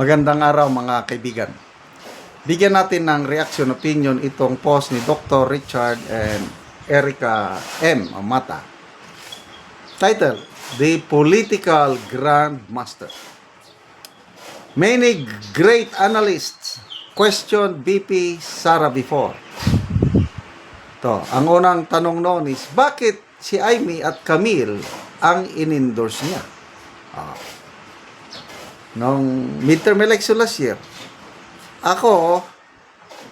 Magandang araw mga kaibigan. Bigyan natin ng reaction opinion itong post ni Dr. Richard and Erica M. Mata. Title, The Political Grandmaster. Many great analysts questioned BP Sara before. Ang unang tanong noon is, bakit si Amy at Camille ang in-endorse niya? Nung midterm election last year, ako,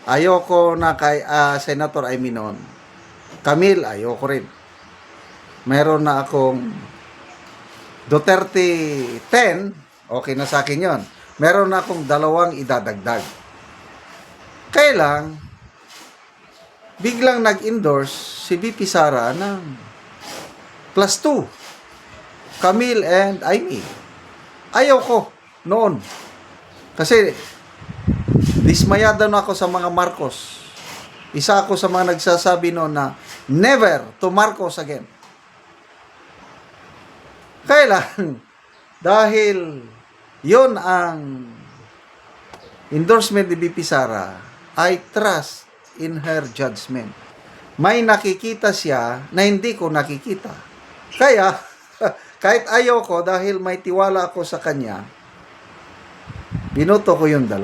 ayoko na kay Senator Amy noon. Camille, ayoko rin. Meron na akong Duterte 10, okay na sa akin yon. Meron na akong 2 idadagdag. Kaya lang, biglang nag-endorse si BP Sara ng +2. Camille and Amy. Ayoko noon. Kasi dismayado na ako sa mga Marcos. Isa ako sa mga nagsasabi noon na never to Marcos again. Kaya lang, dahil yon ang endorsement ni BP Sara, I trust in her judgment. May nakikita siya na hindi ko nakikita. Kaya, kahit ayoko dahil may tiwala ako sa kanya, binoto ko yung 2.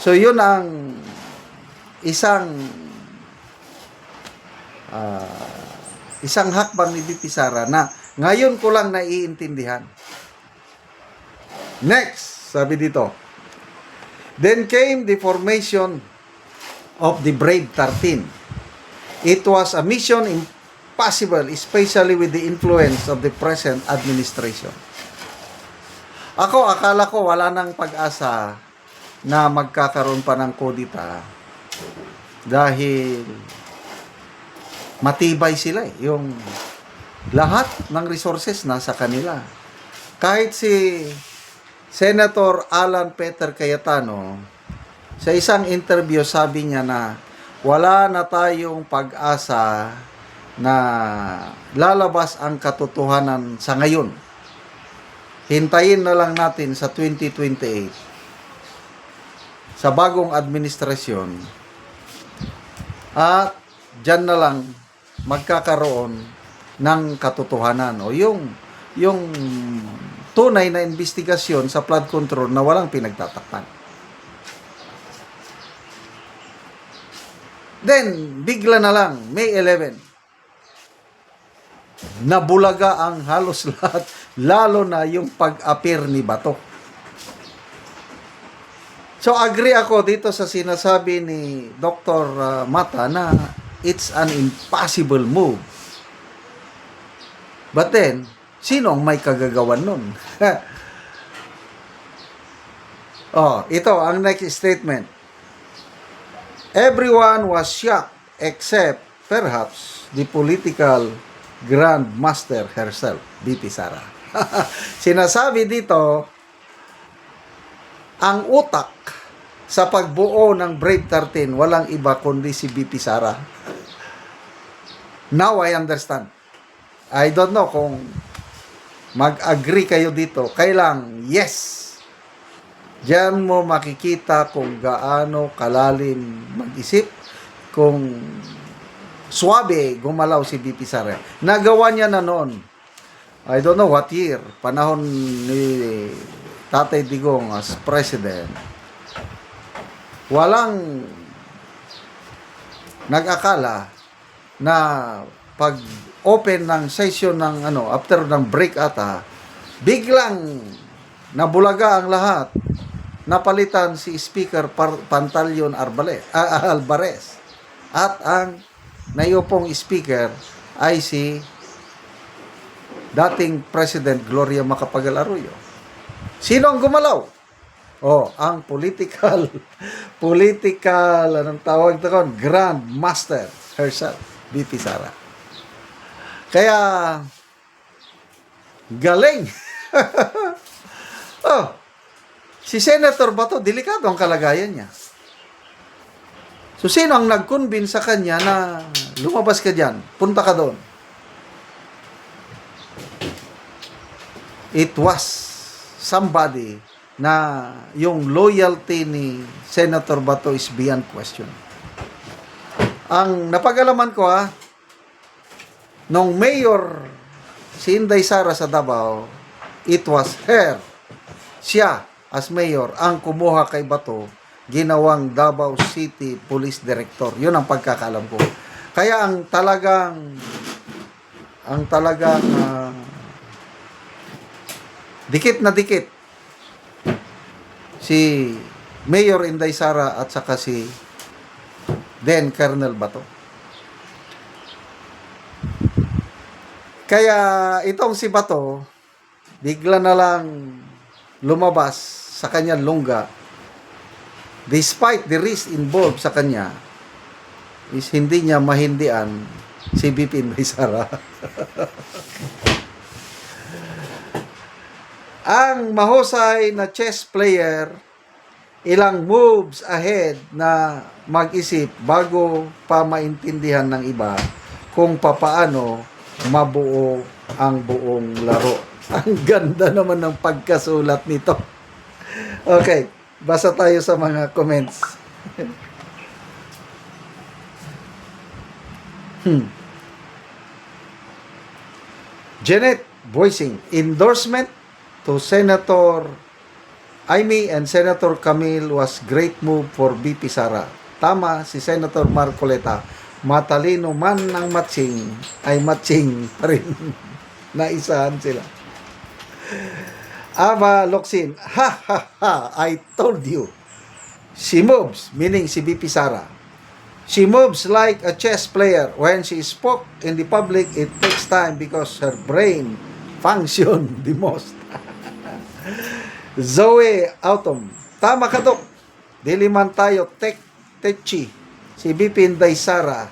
So, yun ang isang hakbang ni BP Sara na ngayon ko lang naiintindihan. Next, sabi dito, then came the formation of the Brave 13. It was a mission impossible, especially with the influence of the present administration. Akala ko wala nang pag-asa na magkakaroon pa ng kudita dahil matibay sila yung lahat ng resources nasa kanila. Kahit si Senator Alan Peter Cayetano, sa isang interview sabi niya na wala na tayong pag-asa na lalabas ang katotohanan sa ngayon. Hintayin na lang natin sa 2028 sa bagong administrasyon at dyan na lang magkakaroon ng katotohanan o yung tunay na investigasyon sa flood control na walang pinagtatakpan. Then, bigla na lang, May 11, nabulaga ang halos lahat, lalo na yung pag-appear ni Bato. So, agree ako dito sa sinasabi ni Dr. Mata na it's an impossible move. But then, sino ang may kagagawan nun? Ito, ang next statement. Everyone was shocked except perhaps the political grandmaster herself, BP Sara. Sinasabi dito, ang utak sa pagbuo ng Brave 13, walang iba kundi si BP Sara. Now I understand. I don't know kung mag-agree kayo dito. Kailang, yes. Diyan mo makikita kung gaano kalalim mag-isip, kung suwabe gumalaw si BP Sara. Nagawa niya na noon. I don't know what year. Panahon ni Tatay Digong as president. Walang nag-akala na pag-open ng session ng after ng break ata, biglang nabulaga ang lahat. Napalitan si Speaker Pantaleon Alvarez. At ang naiupong speaker ay si dating President Gloria Macapagal-Arroyo. Sino ang gumalaw? Ang political, anong tawag ito? Grandmaster herself, BP Sara. Kaya, galing. Si Senator Bato, delikado ang kalagayan niya. So, sino ang nag-convince sa kanya na lumabas ka dyan, punta ka doon? it was somebody na yung loyalty ni Senator Bato is beyond question. Ang napag-alaman ko nung mayor si Inday Sara sa Davao, it was her, siya as mayor, ang kumuha kay Bato, ginawang Davao City Police Director. Yun ang pagkakalam ko. Kaya ang talagang dikit na dikit si Mayor Inday Sara at saka si then Colonel Bato. Kaya itong si Bato, bigla na lang lumabas sa kanyang lungga, despite the risk involved sa kanya, is hindi niya mahindian si BP Inday Sara. Ang mahusay na chess player, ilang moves ahead na mag-isip bago pa maintindihan ng iba kung papaano mabuo ang buong laro. Ang ganda naman ng pagkasulat nito. Okay, basa tayo sa mga comments. Janet Boising, endorsement to Senator Amy and Senator Camille was great move for BP Sara. Tama si Senator Marcoleta. Matalino man ang matching, ay matching pa rin. Naisahan sila. Ava Loksin, ha ha ha, I told you. She moves, meaning si BP Sara. She moves like a chess player. When she spoke in the public, it takes time because her brain function the most. Zoe Autumn, tama ka Dok. Dili man tayo techi. Si BP Inday Sara,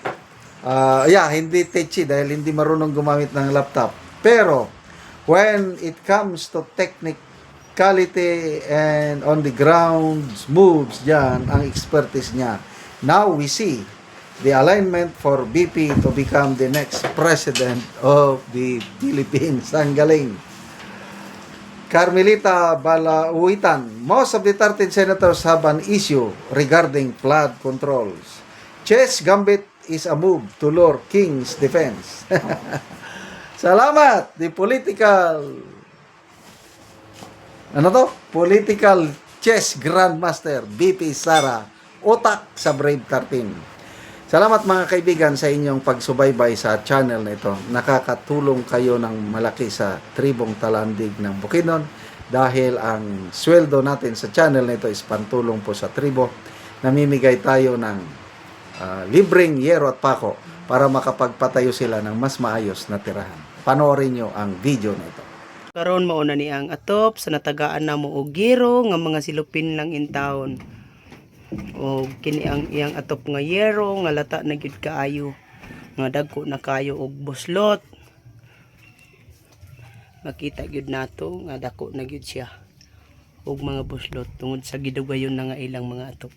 hindi techi dahil hindi marunong gumamit ng laptop. Pero, when it comes to technicality and on the ground moves dyan, ang expertise niya. Now we see the alignment for BP to become the next president of the Philippines. Ang galing. Carmelita Balauitan, most of the 13 senators have an issue regarding flood controls. Chess gambit is a move to lure King's defense. Salamat! The political chess grandmaster BP Sara, utak sa Brave 13. Salamat mga kaibigan sa inyong pagsubaybay sa channel na ito. Nakakatulong kayo ng malaki sa tribong talandig ng Bukidnon dahil ang sweldo natin sa channel na ito is pantulong po sa tribo. Namimigay tayo ng libreng yero at pako para makapagpatayo sila ng mas maayos na tirahan. Panoorin nyo ang video na ito. Karon mao na ni ang atop sa natagaan na mo og giro nga mga silupin lang in town. O kini ang iyang atop nga yero nga lata na gyud kaayo nga dagko na kayo og buslot. Makita gyud nato nga dako na gyud siya og mga buslot tungod sa gidugayon na nga ilang mga atop.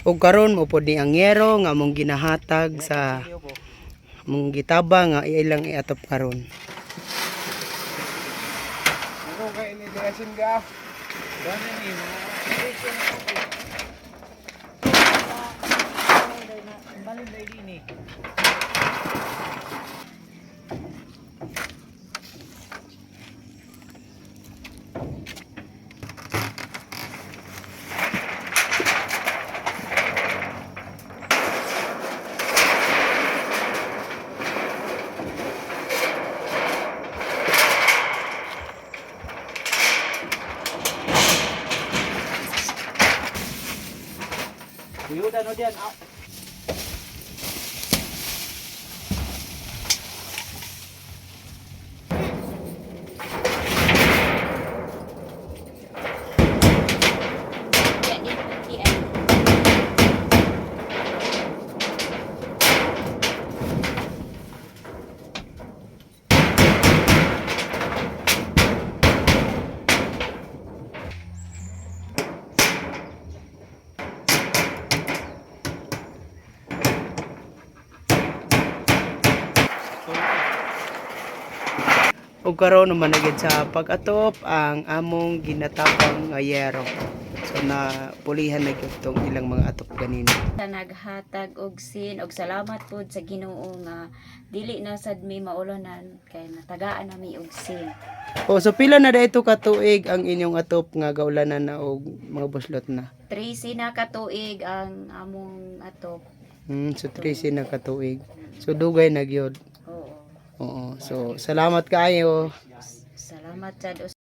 Og karon mo pod ni ang yero nga mong ginahatag sa mong gitaba nga ilang iatop karon. Ano kay ni Desin ga? Gani ni balon dai dini. Uyudan o diyan. ug karon naman na gyud sa pag-atop ang among ginatapang nga yero. So na pulihan na gyud tong ilang mga atop ganina. Sa naghatag og sin og salamat pod sa Ginoo nga dili na sad mi maulanan kay natagaan nami og sin. Oh, so pila na dayto ka tuig ang inyong atop nga gaulanan na og mga buslot na? 13 na ka tuig ang among atop. So 13 na ka tuig. So dugay na gyud. Oo. Oo. So salamat kaayo. Salamat sad